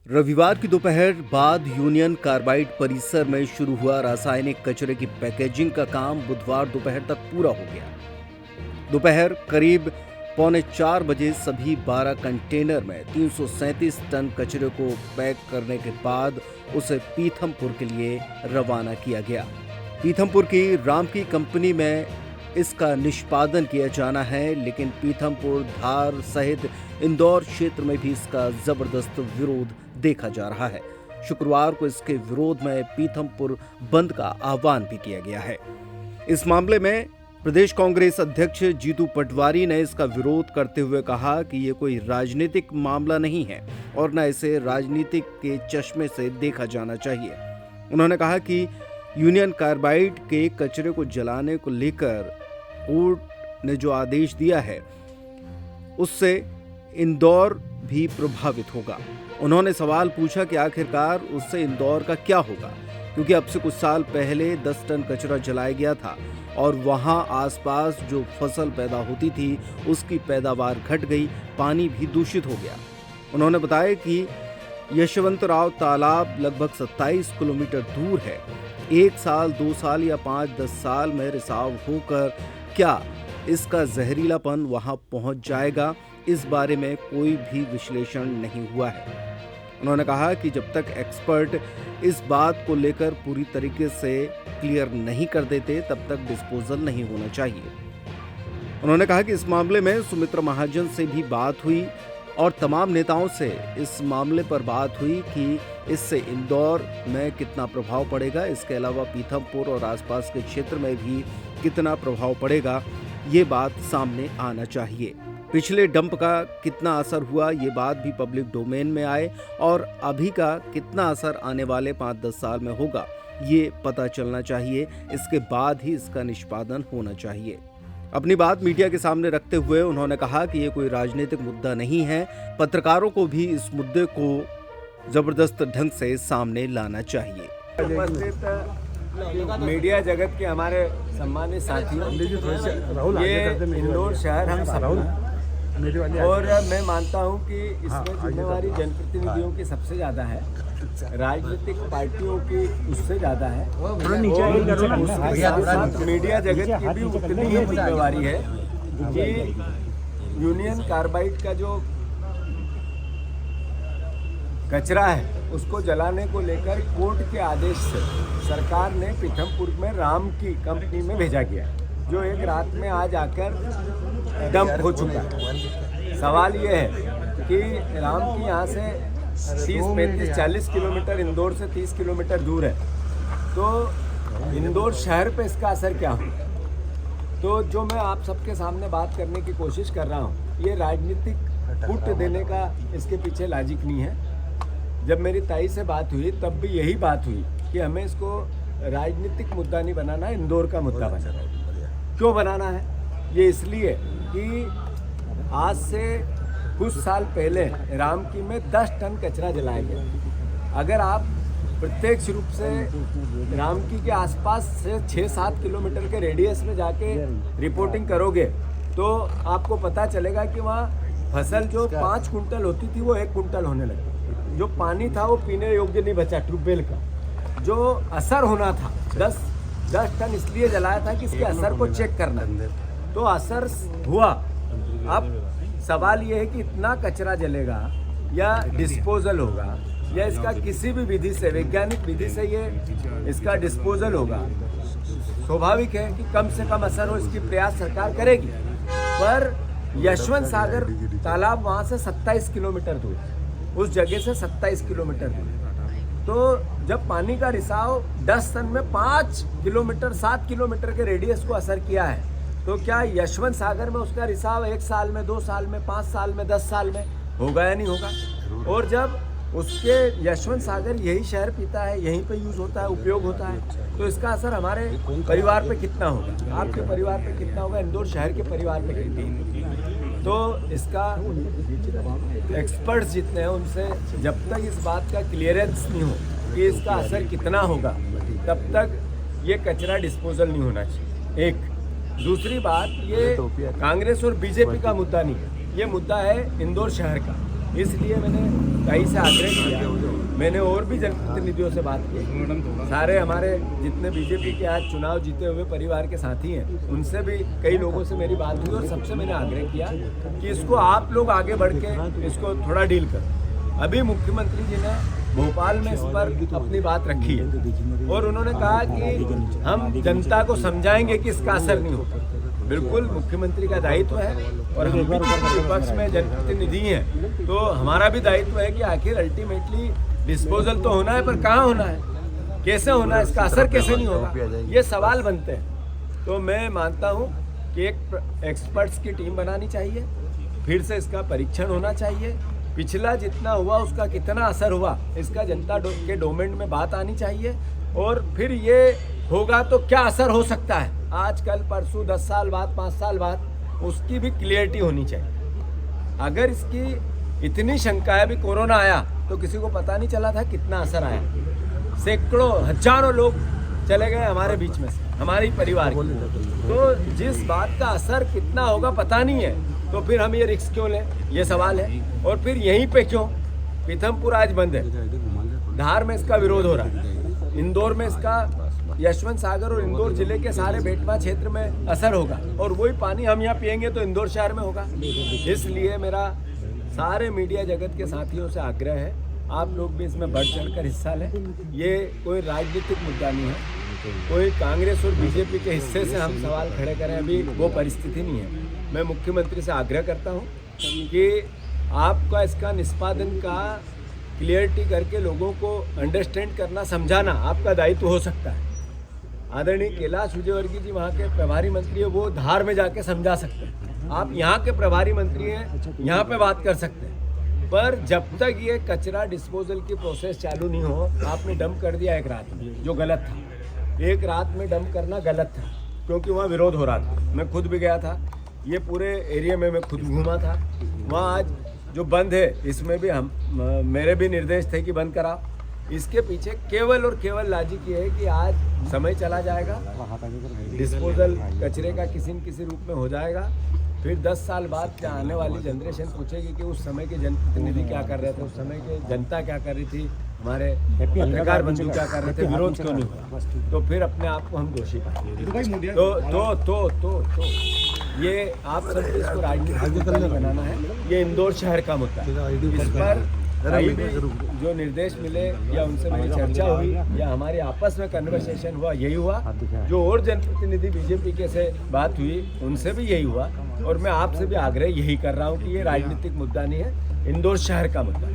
रविवार की दोपहर बाद यूनियन कार्बाइड परिसर में शुरू हुआ रासायनिक कचरे की पैकेजिंग का काम बुधवार दोपहर तक पूरा हो गया। दोपहर करीब 3:45 बजे सभी 12 कंटेनर में 337 टन कचरे को पैक करने के बाद उसे पीथमपुर के लिए रवाना किया गया। पीथमपुर की रामकी कंपनी में इसका निष्पादन किया जाना है, लेकिन पीथमपुर, धार सहित इंदौर क्षेत्र में भी इसका जबरदस्त विरोध देखा जा रहा है। शुक्रवार को इसके विरोध में पीथमपुर बंद का आह्वान भी किया गया है। इस मामले में प्रदेश कांग्रेस अध्यक्ष जीतू पटवारी ने इसका विरोध करते हुए कहा कि ये कोई राजनीतिक मामला नहीं है और न इसे राजनीतिक के चश्मे से देखा जाना चाहिए। उन्होंने कहा कि यूनियन कार्बाइड के कचरे को जलाने को लेकर कोर्ट ने जो आदेश दिया है उससे इंदौर भी प्रभावित होगा। उन्होंने सवाल पूछा कि आखिरकार उससे इंदौर का क्या होगा, क्योंकि अब से कुछ साल पहले 10 टन कचरा जलाया गया था और वहां आसपास जो फसल पैदा होती थी उसकी पैदावार घट गई, पानी भी दूषित हो गया। उन्होंने बताया कि यशवंतराव तालाब लगभग 27 किलोमीटर दूर है। 1 साल, 2 साल या 5-10 साल में रिसाव होकर क्या इसका जहरीलापन वहां पहुंच जाएगा, इस बारे में कोई भी विश्लेषण नहीं हुआ है। उन्होंने कहा कि जब तक एक्सपर्ट इस बात को लेकर पूरी तरीके से क्लियर नहीं कर देते तब तक डिस्पोजल नहीं होना चाहिए। उन्होंने कहा कि इस मामले में सुमित्रा महाजन से भी बात हुई और तमाम नेताओं से इस मामले पर बात हुई कि इससे इंदौर में कितना प्रभाव पड़ेगा, इसके अलावा पीथमपुर और आसपास के क्षेत्र में भी कितना प्रभाव पड़ेगा, ये बात सामने आना चाहिए। पिछले डंप का कितना असर हुआ, ये बात भी पब्लिक डोमेन में आए और अभी का कितना असर आने वाले 5-10 साल में होगा, ये पता चलना चाहिए। इसके बाद ही इसका निष्पादन होना चाहिए। अपनी बात मीडिया के सामने रखते हुए उन्होंने कहा कि ये कोई राजनीतिक मुद्दा नहीं है। पत्रकारों को भी इस मुद्दे को जबरदस्त ढंग से सामने लाना चाहिए। मीडिया जगत के हमारे सम्मानित साथियों, ये इंदौर शहर हम सब और मैं मानता हूं कि इसमें जिम्मेवारी जनप्रतिनिधियों की सबसे ज़्यादा है, राजनीतिक पार्टियों की उससे ज़्यादा है और उसके साथ मीडिया जगत की भी उतनी ही जिम्मेवारी है कि यूनियन कार्बाइड का जो कचरा है उसको जलाने को लेकर कोर्ट के आदेश से सरकार ने पीथमपुर में राम की कंपनी में भेजा गया, जो एक रात में आज आकर डंप हो चुका है। सवाल ये है कि राम की यहाँ से 30-35-40 किलोमीटर, इंदौर से 30 किलोमीटर दूर है, तो इंदौर शहर पे इसका असर क्या होगा? तो जो मैं आप सबके सामने बात करने की कोशिश कर रहा हूँ, ये राजनीतिक पुट देने का इसके पीछे लॉजिक नहीं है। जब मेरी ताई से बात हुई तब भी यही बात हुई कि हमें इसको राजनीतिक मुद्दा नहीं बनाना है, इंदौर का मुद्दा बनाना है। क्यों बनाना है? ये इसलिए कि आज से कुछ साल पहले रामकी में 10 टन कचरा जलाया गया। अगर आप प्रत्यक्ष रूप से रामकी के आसपास से 6-7 किलोमीटर के रेडियस में जाके रिपोर्टिंग करोगे तो आपको पता चलेगा कि वहाँ फसल जो 5 कुंटल होती थी वो 1 कुंटल होने लगी। जो पानी था वो पीने योग्य नहीं बचा ट्यूबवेल का। जो असर होना था 10 टन इसलिए जलाया था कि इसके असर को चेक करना, तो असर हुआ। अब सवाल ये है कि इतना कचरा जलेगा या डिस्पोजल होगा या इसका किसी भी विधि से, वैज्ञानिक विधि से ये इसका डिस्पोजल होगा। स्वाभाविक है कि कम से कम असर हो, इसकी प्रयास सरकार करेगी। पर यशवंत सागर तालाब वहाँ से 27 किलोमीटर दूर, उस जगह से 27 किलोमीटर दूर, तो जब पानी का रिसाव 10 टन में 5 किलोमीटर 7 किलोमीटर के रेडियस को असर किया है, तो क्या यशवंत सागर में उसका रिसाव 1 साल में, 2 साल में, 5 साल में, 10 साल में होगा या नहीं होगा? और जब उसके यशवंत सागर यही शहर पीता है, यहीं पे यूज़ होता है, उपयोग होता है, तो इसका असर हमारे परिवार पे कितना होगा, आपके परिवार पे कितना होगा, इंदौर शहर के परिवार पे कितना होगा? तो इसका एक्सपर्ट्स जितने हैं उनसे जब तक इस बात का क्लियरेंस नहीं हो कि इसका असर कितना होगा, तब तक ये कचरा डिस्पोजल नहीं होना चाहिए। एक दूसरी बात, ये कांग्रेस और बीजेपी का मुद्दा नहीं है, ये मुद्दा है इंदौर शहर का। इसलिए मैंने कई से आग्रह किया। मैंने और भी जनप्रतिनिधियों से बात की, सारे हमारे जितने बीजेपी के आज चुनाव जीते हुए परिवार के साथी हैं उनसे भी कई लोगों से मेरी बात हुई और सबसे मैंने आग्रह किया कि इसको आप लोग आगे बढ़ के इसको थोड़ा डील करो। अभी मुख्यमंत्री जी ने भोपाल में इस पर अपनी बात रखी है और उन्होंने कहा कि हम जनता को समझाएंगे कि इसका असर नहीं होगा। बिल्कुल मुख्यमंत्री का दायित्व है और हम भी विपक्ष में जनप्रतिनिधि हैं तो हमारा भी दायित्व है कि आखिर अल्टीमेटली डिस्पोजल तो होना है, पर कहाँ होना है, कैसे होना है, इसका असर कैसे नहीं होगा, ये सवाल बनते हैं। तो मैं मानता हूँ कि एक एक्सपर्ट्स की टीम बनानी चाहिए, फिर से इसका परीक्षण होना चाहिए, पिछला जितना हुआ उसका कितना असर हुआ इसका जनता के डोमेन में बात आनी चाहिए और फिर ये होगा तो क्या असर हो सकता है आज कल परसों 10 साल बाद 5 साल बाद उसकी भी क्लियरिटी होनी चाहिए। अगर इसकी इतनी शंका है, अभी कोरोना आया तो किसी को पता नहीं चला था कितना असर आया, सैकड़ों हजारों लोग चले गए हमारे बीच में से, हमारे परिवार के। तो जिस बात का असर कितना होगा पता नहीं है तो फिर हम ये रिस्क क्यों लें, ये सवाल है। और फिर यहीं पे क्यों, पीथमपुर आज बंद है, धार में इसका विरोध हो रहा है, इंदौर में इसका, यशवंत सागर और इंदौर जिले के सारे बेटवा क्षेत्र में असर होगा और वही पानी हम यहाँ पियेंगे तो इंदौर शहर में होगा। इसलिए मेरा सारे मीडिया जगत के साथियों से आग्रह है, आप लोग भी इसमें बढ़ चढ़कर हिस्सा लें। ये कोई राजनीतिक मुद्दा नहीं है, कोई कांग्रेस और बीजेपी के हिस्से से हम सवाल खड़े करें, अभी वो परिस्थिति नहीं है। मैं मुख्यमंत्री से आग्रह करता हूँ कि आपका इसका निष्पादन का क्लियरिटी करके लोगों को अंडरस्टैंड करना, समझाना आपका दायित्व हो सकता है। आदरणीय कैलाश विजयवर्गीय जी वहाँ के प्रभारी मंत्री है, वो धार में जाके समझा सकते हैं। आप यहाँ के प्रभारी मंत्री हैं, यहाँ पे बात कर सकते हैं, पर जब तक ये कचरा डिस्पोजल की प्रोसेस चालू नहीं हो, आपने डंप कर दिया एक रात में, जो गलत था। एक रात में डंप करना गलत था क्योंकि वहाँ विरोध हो रहा था। मैं खुद भी गया था, ये पूरे एरिया में मैं खुद घूमा था। वहाँ आज जो बंद है इसमें भी हम मेरे भी निर्देश थे कि बंद करा। इसके पीछे केवल और केवल लॉजिक ये है कि आज समय चला जाएगा, डिस्पोजल कचरे का किसी न किसी रूप में हो जाएगा, फिर 10 साल बाद क्या आने वाली जनरेशन पूछेगी कि उस समय के जनप्रतिनिधि क्या कर रहे थे, उस समय के जनता क्या कर रही थी, हमारे पत्रकार बंधु क्या कर रहे थे, विरोध क्यों नहीं हुआ, तो फिर अपने आप को हम दोषी पाएंगे। तो ये आप सब इसको राजनीतिक बनाना है, ये इंदौर शहर का मुद्दा है। इस पर जो निर्देश मिले या उनसे मेरी चर्चा हुई या हमारे आपस में कन्वर्सेशन हुआ, यही हुआ। जो और जनप्रतिनिधि बीजेपी के से बात हुई उनसे भी यही हुआ और मैं आपसे भी आग्रह यही कर रहा हूँ कि ये राजनीतिक मुद्दा नहीं है, इंदौर शहर का मुद्दा।